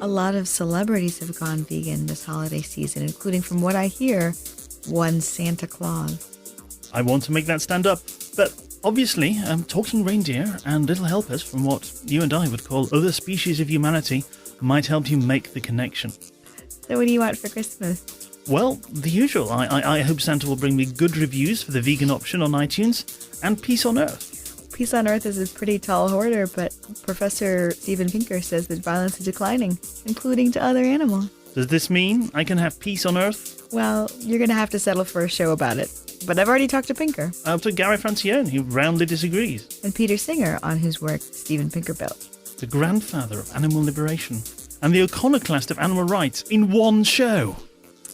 lot of celebrities have gone vegan this holiday season, including, from what I hear, one Santa Claus. I want to make that stand up, but obviously, talking reindeer and little helpers from what you and I would call other species of humanity might help you make the connection. So what do you want for Christmas? Well, the usual. I hope Santa will bring me good reviews for the vegan option on iTunes and peace on Earth. Peace on Earth is a pretty tall order, but Professor Steven Pinker says that violence is declining, including to other animals. Does this mean I can have peace on Earth? Well, you're going to have to settle for a show about it. But I've already talked to Pinker. To Gary Francione, who roundly disagrees. And Peter Singer, on whose work Steven Pinker built. The grandfather of animal liberation. And the iconoclast of animal rights in one show.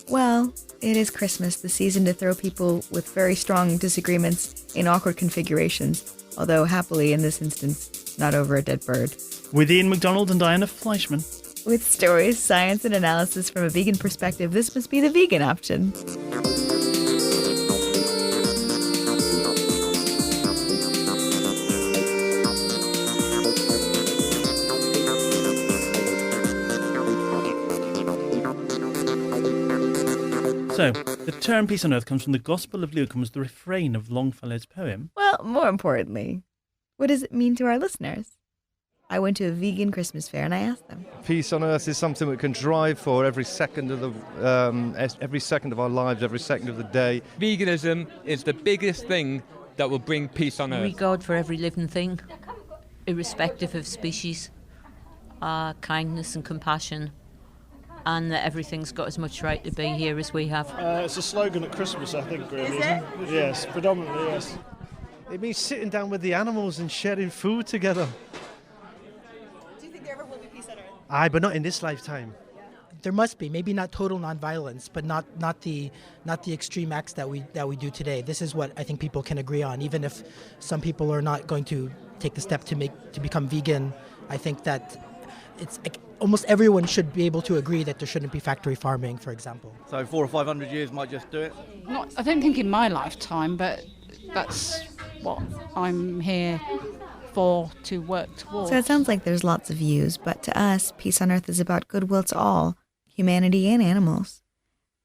Well, it is Christmas, the season to throw people with very strong disagreements in awkward configurations, although happily, in this instance, not over a dead bird. With Ian MacDonald and Diana Fleischman. With stories, science, and analysis from a vegan perspective, this must be the vegan option. So, the term peace on earth comes from the Gospel of Luke and was the refrain of Longfellow's poem. Well, more importantly, what does it mean to our listeners? I went to a vegan Christmas fair and I asked them. Peace on earth is something we can drive for every second of every second of our lives, every second of the day. Veganism is the biggest thing that will bring peace on earth. Regard for every living thing, irrespective of species, kindness and compassion, and that everything's got as much right to be here as we have. It's a slogan at Christmas, I think, really. Is it? Yes, predominantly, yes. It means sitting down with the animals and sharing food together. Do you think there ever will be peace on earth? Aye, but not in this lifetime. There must be, maybe not total nonviolence, but not the extreme acts that we do today. This is what I think people can agree on. Even if some people are not going to take the step to become vegan, I think that it's like almost everyone should be able to agree that there shouldn't be factory farming, for example. So 400 or 500 years might just do it? I don't think in my lifetime, but that's what I'm here for, to work towards. So it sounds like there's lots of views, but to us, peace on earth is about goodwill to all, humanity and animals.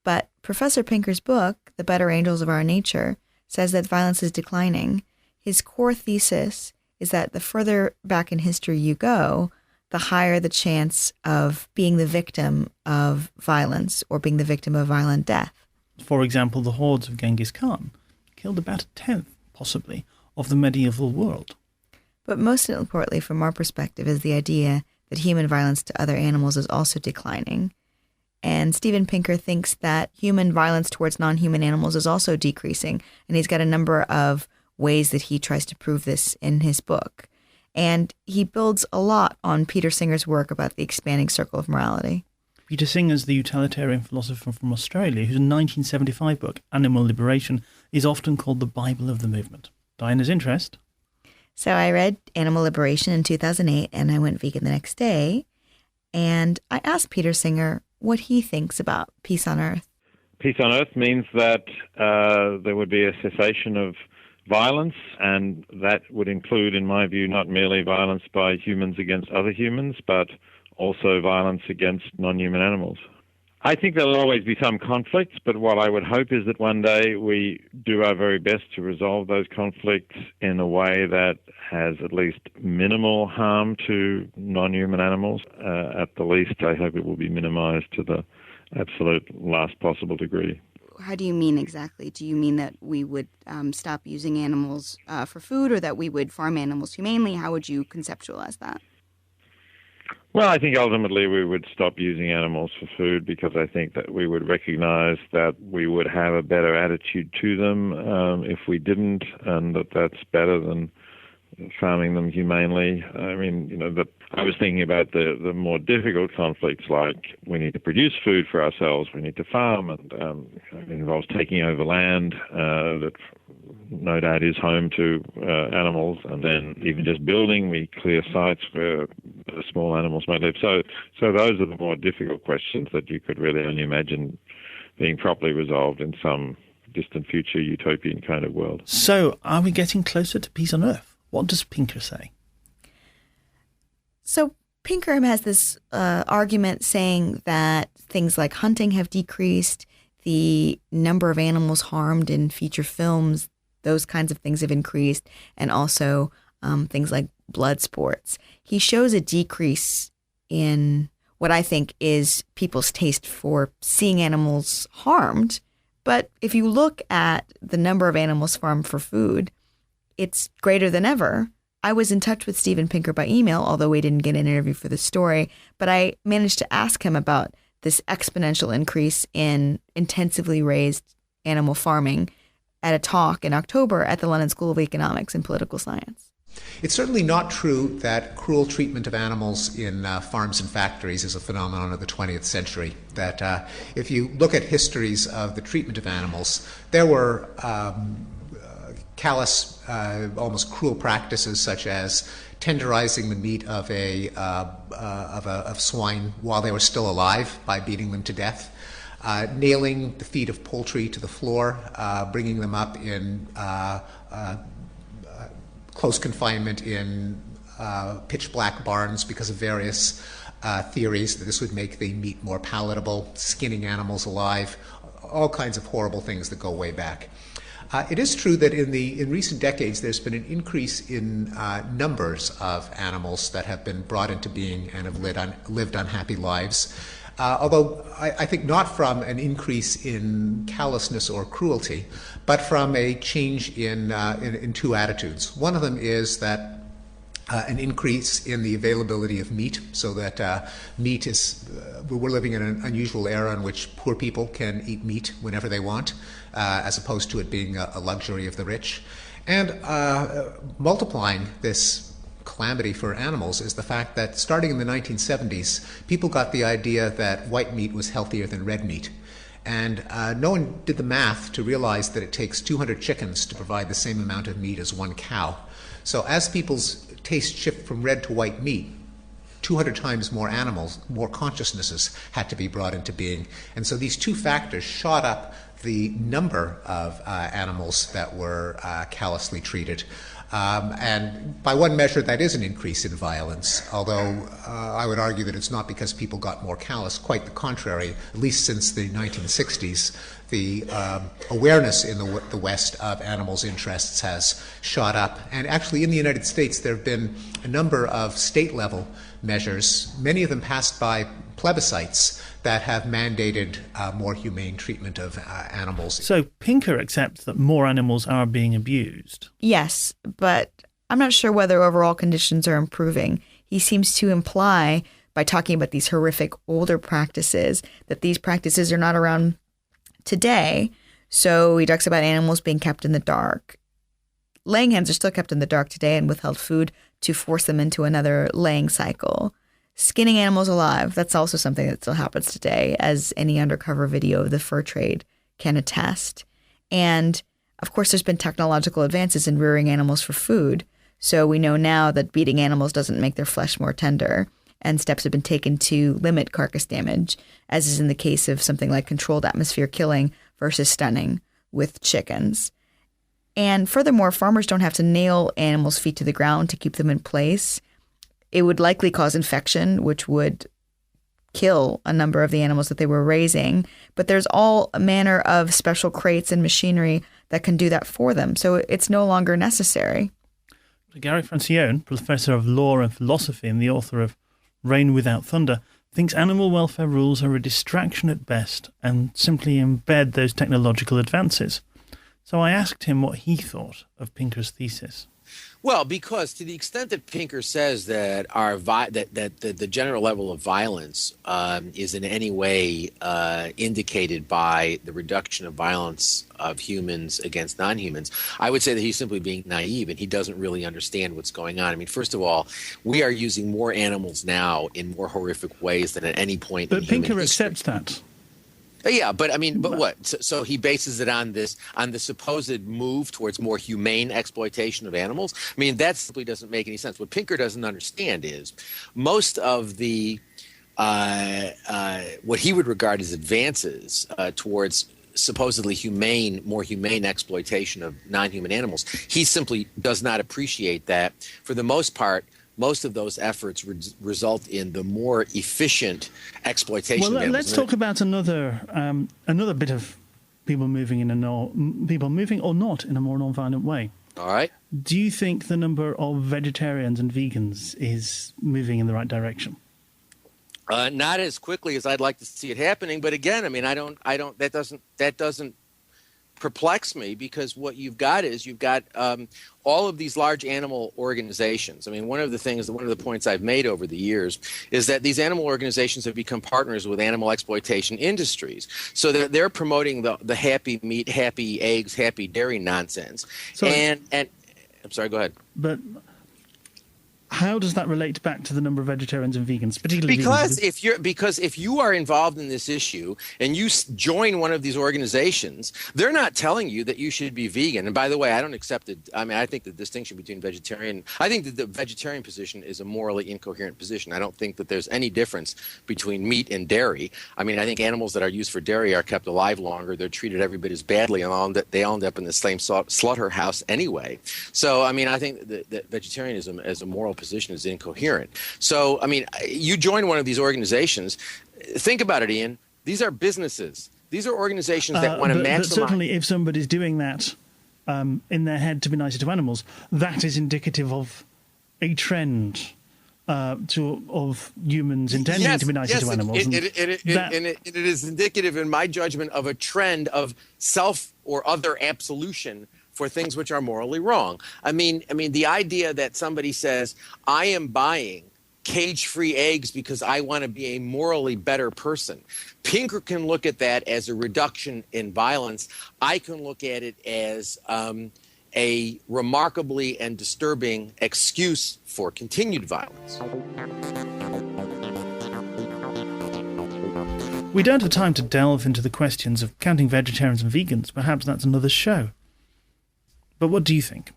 But Professor Pinker's book, The Better Angels of Our Nature, says that violence is declining. His core thesis is that the further back in history you go, the higher the chance of being the victim of violence or being the victim of violent death. For example, the hordes of Genghis Khan killed about a tenth, possibly, of the medieval world. But most importantly, from our perspective, is the idea that human violence to other animals is also declining. And Steven Pinker thinks that human violence towards non-human animals is also decreasing. And he's got a number of ways that he tries to prove this in his book. And he builds a lot on Peter Singer's work about the expanding circle of morality. Peter Singer's the utilitarian philosopher from Australia, whose 1975 book, Animal Liberation, is often called the Bible of the movement. Diana's interest? So I read Animal Liberation in 2008, and I went vegan the next day. And I asked Peter Singer what he thinks about peace on earth. Peace on earth means that there would be a cessation of violence, and that would include, in my view, not merely violence by humans against other humans, but also violence against non-human animals. I think there'll always be some conflicts, but what I would hope is that one day we do our very best to resolve those conflicts in a way that has at least minimal harm to non-human animals. At the least, I hope it will be minimized to the absolute last possible degree. How do you mean exactly? Do you mean that we would stop using animals for food, or that we would farm animals humanely? How would you conceptualize that? Well, I think ultimately we would stop using animals for food, because I think that we would recognize that we would have a better attitude to them if we didn't, and that's better than farming them humanely. I mean, I was thinking about the more difficult conflicts, like we need to produce food for ourselves, we need to farm, and it involves taking over land that no doubt is home to animals, and then even just building, we clear sites where the small animals might live. So those are the more difficult questions that you could really only imagine being properly resolved in some distant future utopian kind of world. So are we getting closer to peace on earth? What does Pinker say? So Pinker has this argument saying that things like hunting have decreased, the number of animals harmed in feature films, those kinds of things have increased, and also things like blood sports. He shows a decrease in what I think is people's taste for seeing animals harmed. But if you look at the number of animals farmed for food, it's greater than ever. I was in touch with Steven Pinker by email, although we didn't get an interview for the story, but I managed to ask him about this exponential increase in intensively raised animal farming at a talk in October at the London School of Economics and Political Science. It's certainly not true that cruel treatment of animals in farms and factories is a phenomenon of the 20th century. That if you look at histories of the treatment of animals, there were callous, almost cruel practices such as tenderizing the meat of swine while they were still alive by beating them to death, nailing the feet of poultry to the floor, bringing them up in close confinement in pitch black barns because of various theories that this would make the meat more palatable, skinning animals alive, all kinds of horrible things that go way back. It is true that in recent decades there's been an increase in numbers of animals that have been brought into being and have lived unhappy lives. Although I think not from an increase in callousness or cruelty, but from a change in two attitudes. One of them is that an increase in the availability of meat, so that meat is, we're living in an unusual era in which poor people can eat meat whenever they want, as opposed to it being a luxury of the rich. And multiplying this calamity for animals is the fact that starting in the 1970s, people got the idea that white meat was healthier than red meat. And no one did the math to realize that it takes 200 chickens to provide the same amount of meat as one cow. So as people's taste shift from red to white meat, 200 times more animals, more consciousnesses had to be brought into being. And so these two factors shot up the number of animals that were callously treated. And by one measure, that is an increase in violence, although I would argue that it's not because people got more callous. Quite the contrary. At least since the 1960s, the awareness in the West of animals' interests has shot up. And actually, in the United States, there have been a number of state-level measures, many of them passed by plebiscites, that have mandated more humane treatment of animals. So Pinker accepts that more animals are being abused. Yes, but I'm not sure whether overall conditions are improving. He seems to imply, by talking about these horrific older practices, that these practices are not around today. So he talks about animals being kept in the dark. Laying hens are still kept in the dark today and withheld food to force them into another laying cycle. Skinning animals alive, that's also something that still happens today, as any undercover video of the fur trade can attest. And, of course, there's been technological advances in rearing animals for food. So we know now that beating animals doesn't make their flesh more tender, and steps have been taken to limit carcass damage, as is in the case of something like controlled atmosphere killing versus stunning with chickens. And furthermore, farmers don't have to nail animals' feet to the ground to keep them in place. It would likely cause infection, which would kill a number of the animals that they were raising. But there's all manner of special crates and machinery that can do that for them. So it's no longer necessary. Gary Francione, professor of law and philosophy and the author of Reign Without Thunder, thinks animal welfare rules are a distraction at best and simply embed those technological advances. So I asked him what he thought of Pinker's thesis. Well, because to the extent that Pinker says that the general level of violence is in any way indicated by the reduction of violence of humans against non-humans, I would say that he's simply being naive and he doesn't really understand what's going on. I mean, first of all, we are using more animals now in more horrific ways than at any point in human history. But Pinker accepts that. Yeah, but I mean, but what? So he bases it on the supposed move towards more humane exploitation of animals. I mean, that simply doesn't make any sense. What Pinker doesn't understand is most of the what he would regard as advances towards supposedly more humane exploitation of non-human animals. He simply does not appreciate that, for the most part, most of those efforts result in the more efficient exploitation of Well, animals. let's talk about another bit of people moving or not in a more non-violent way. All right. Do you think the number of vegetarians and vegans is moving in the right direction? Not as quickly as I'd like to see it happening, but again, I mean, that doesn't perplex me, because what you've got all of these large animal organizations. I mean, one of the points I've made over the years is that these animal organizations have become partners with animal exploitation industries, so that they're promoting the happy meat, happy eggs, happy dairy nonsense. And I'm sorry, go ahead. But how does that relate back to the number of vegetarians and vegans, particularly because if you are involved in this issue and you join one of these organizations, they're not telling you that you should be vegan. And by the way, I don't accept it. I mean, I think the distinction between I think that the vegetarian position is a morally incoherent position. I don't think that there's any difference between meat and dairy. I mean, I think animals that are used for dairy are kept alive longer. They're treated every bit as badly, and they all end up in the same slaughterhouse anyway. So, I mean, I think that vegetarianism as a moral position is incoherent. So, I mean, you join one of these organizations. Think about it, Ian. These are businesses. These are organizations that want to maximize. But certainly, if somebody's doing that in their head to be nicer to animals, that is indicative of a trend of humans intending to be nicer to animals. It is indicative, in my judgment, of a trend of self or other absolution for things which are morally wrong. I mean, the idea that somebody says, I am buying cage-free eggs because I want to be a morally better person. Pinker can look at that as a reduction in violence. I can look at it as a remarkably and disturbing excuse for continued violence. We don't have time to delve into the questions of counting vegetarians and vegans. Perhaps that's another show. But what do you think?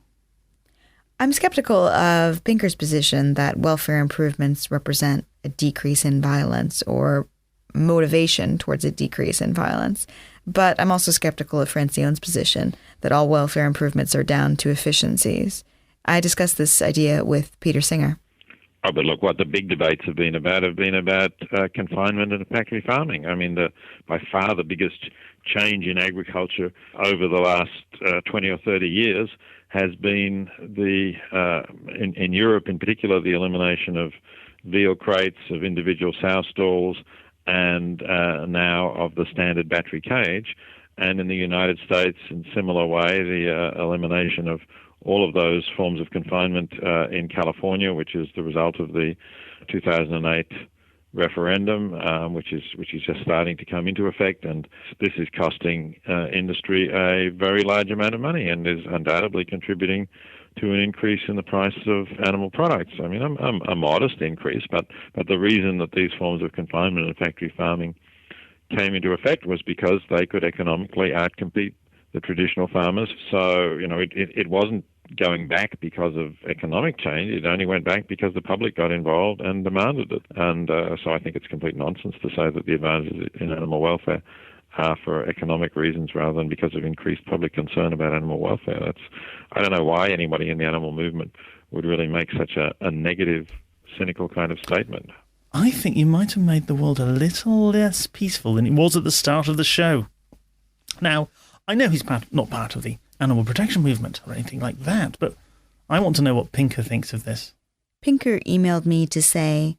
I'm skeptical of Pinker's position that welfare improvements represent a decrease in violence or motivation towards a decrease in violence. But I'm also skeptical of Francione's position that all welfare improvements are down to efficiencies. I discussed this idea with Peter Singer. Oh, but look, what the big debates have been about confinement and factory farming. I mean, by far the biggest change in agriculture over the last 20 or 30 years has been in Europe in particular, the elimination of veal crates, of individual sow stalls, and now of the standard battery cage. And in the United States, in similar way, the elimination of all of those forms of confinement in California, which is the result of the 2008 referendum, which is just starting to come into effect, and this is costing industry a very large amount of money, and is undoubtedly contributing to an increase in the price of animal products. I mean, a modest increase, but the reason that these forms of confinement and factory farming came into effect was because they could economically outcompete the traditional farmers. So, it wasn't going back because of economic change. It only went back because the public got involved and demanded it. And so I think it's complete nonsense to say that the advantages in animal welfare are for economic reasons rather than because of increased public concern about animal welfare. I don't know why anybody in the animal movement would really make such a negative, cynical kind of statement. I think you might have made the world a little less peaceful than it was at the start of the show. Now, I know he's not part of the animal protection movement or anything like that, but I want to know what Pinker thinks of this. Pinker emailed me to say,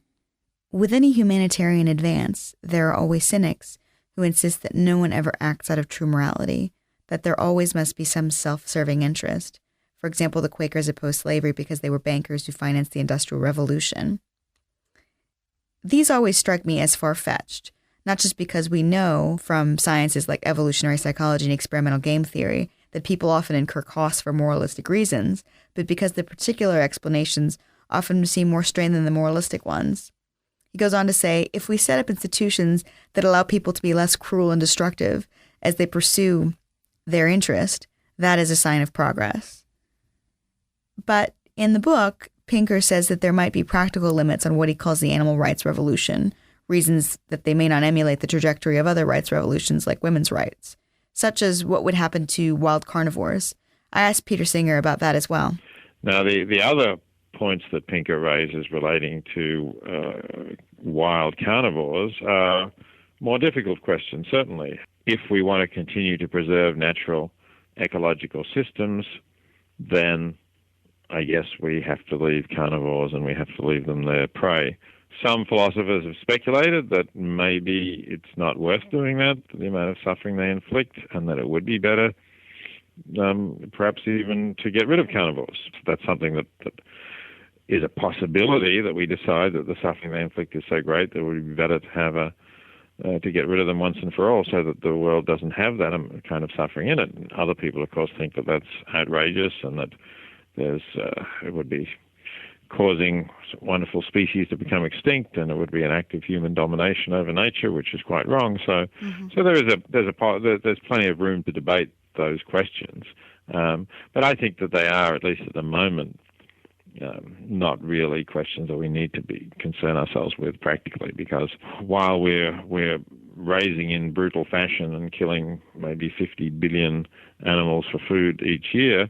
with any humanitarian advance, there are always cynics who insist that no one ever acts out of true morality, that there always must be some self-serving interest. For example, the Quakers opposed slavery because they were bankers who financed the Industrial Revolution. These always strike me as far-fetched, not just because we know from sciences like evolutionary psychology and experimental game theory that people often incur costs for moralistic reasons, but because the particular explanations often seem more strained than the moralistic ones. He goes on to say, if we set up institutions that allow people to be less cruel and destructive as they pursue their interest, that is a sign of progress. But in the book, Pinker says that there might be practical limits on what he calls the animal rights revolution, reasons that they may not emulate the trajectory of other rights revolutions like women's rights, such as what would happen to wild carnivores. I asked Peter Singer about that as well. Now, the other points that Pinker raises relating to wild carnivores are more difficult questions, certainly. If we want to continue to preserve natural ecological systems, then I guess we have to leave carnivores and we have to leave them their prey. Some philosophers have speculated that maybe it's not worth doing that, the amount of suffering they inflict, and that it would be better perhaps even to get rid of carnivores. That's something that is a possibility, that we decide that the suffering they inflict is so great that it would be better to have to get rid of them once and for all, so that the world doesn't have that kind of suffering in it. And other people, of course, think that that's outrageous and that it would be causing wonderful species to become extinct, and it would be an act of human domination over nature, which is quite wrong. So there's plenty of room to debate those questions. But I think that they are, at least at the moment, not really questions that we need to be concern ourselves with practically, because while we're raising in brutal fashion and killing maybe 50 billion animals for food each year,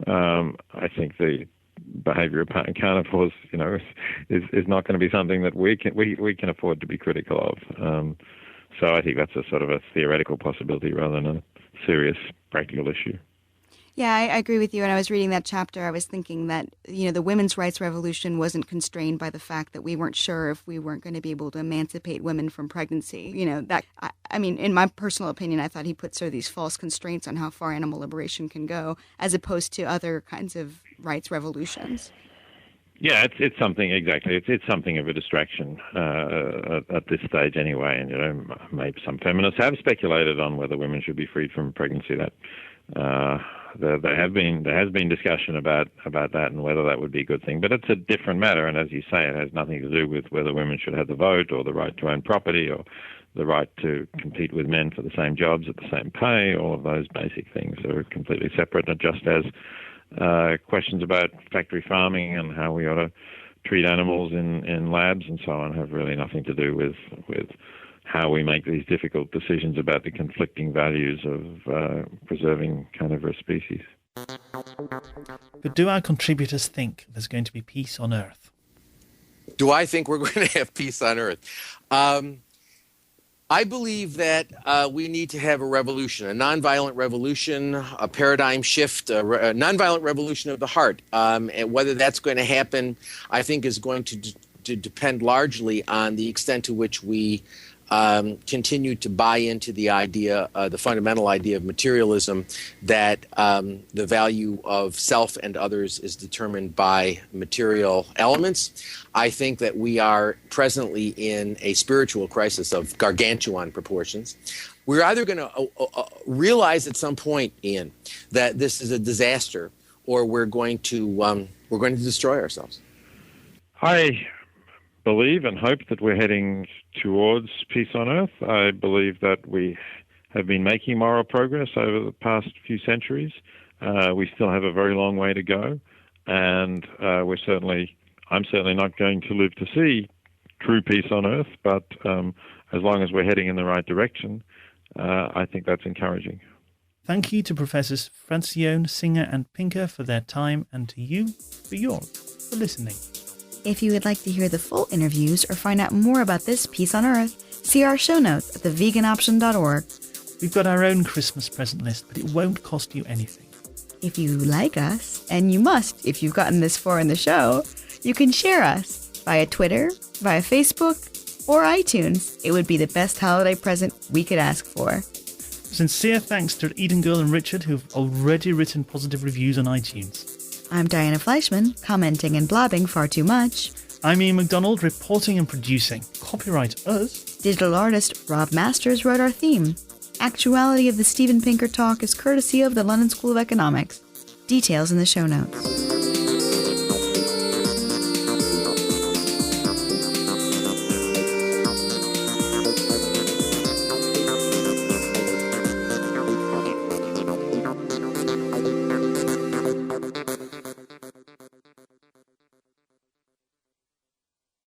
I think the behavior of carnivores, is not going to be something that we can afford to be critical of. So I think that's a sort of a theoretical possibility rather than a serious practical issue. Yeah, I agree with you. And I was reading that chapter, I was thinking that, the women's rights revolution wasn't constrained by the fact that we weren't sure if we weren't going to be able to emancipate women from pregnancy. In my personal opinion, I thought he put sort of these false constraints on how far animal liberation can go, as opposed to other kinds of rights revolutions. Yeah, it's something, exactly. It's something of a distraction at this stage anyway. And, maybe some feminists have speculated on whether women should be freed from pregnancy. That there has been discussion about that and whether that would be a good thing. But it's a different matter, and as you say, it has nothing to do with whether women should have the vote or the right to own property or the right to compete with men for the same jobs at the same pay. All of those basic things are completely separate, and just as questions about factory farming and how we ought to treat animals in labs and so on have really nothing to do with how we make these difficult decisions about the conflicting values of preserving carnivorous species. But do our contributors think there's going to be peace on Earth? Do I think we're going to have peace on Earth? I believe that we need to have a revolution, a nonviolent revolution, a paradigm shift, a nonviolent revolution of the heart. And whether that's going to happen, I think, is going to depend largely on the extent to which we continue to buy into the idea, the fundamental idea of materialism, that the value of self and others is determined by material elements. I think that we are presently in a spiritual crisis of gargantuan proportions. We're either going to realize at some point, Ian, that this is a disaster, or we're going to destroy ourselves. I believe and hope that we're heading towards peace on Earth. I believe that we have been making moral progress over the past few centuries. We still have a very long way to go, and I'm certainly not going to live to see true peace on Earth, but as long as we're heading in the right direction, I think that's encouraging. Thank you to Professors Francione, Singer and Pinker for their time, and to you for yours, for listening. If you would like to hear the full interviews or find out more about this Peace on Earth, see our show notes at theveganoption.org. We've got our own Christmas present list, but it won't cost you anything. If you like us, and you must if you've gotten this far in the show, you can share us via Twitter, via Facebook, or iTunes. It would be the best holiday present we could ask for. Sincere thanks to Eden Girl and Richard, who've already written positive reviews on iTunes. I'm Diana Fleischman, commenting and blabbing far too much. I'm Ian MacDonald, reporting and producing. Copyright us. Digital artist Rob Masters wrote our theme. Actuality of the Steven Pinker Talk is courtesy of the London School of Economics. Details in the show notes.